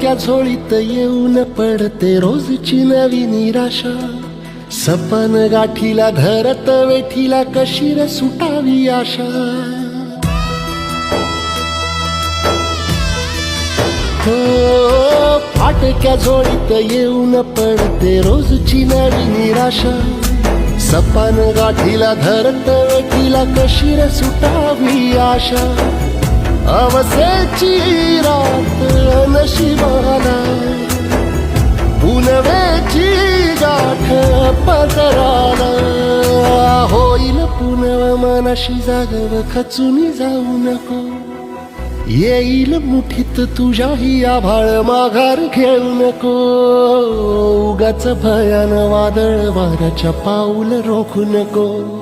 फाटक्या झोळीत येऊन पडते रोजची नवी निराशा. सपन गाठीला धरत वेठीला कशी रे सुटावी आशा. हो फाटक्या झोळीत येऊन पडते रोजची नवी निराशा. सपन गाठीला धरत वेठीला कशी रे सुटावी आशा. अवसेची रात नशिबाला पुनवेची गाठ पदराला. होईल पुनव मनाशी जागव खचून जाऊ नको. येईल मुठीत तुझ्याही आभाळ माघार घेऊ नको. उगाच भयान वादळ वाऱ्याच्या पाऊल रोखू नको.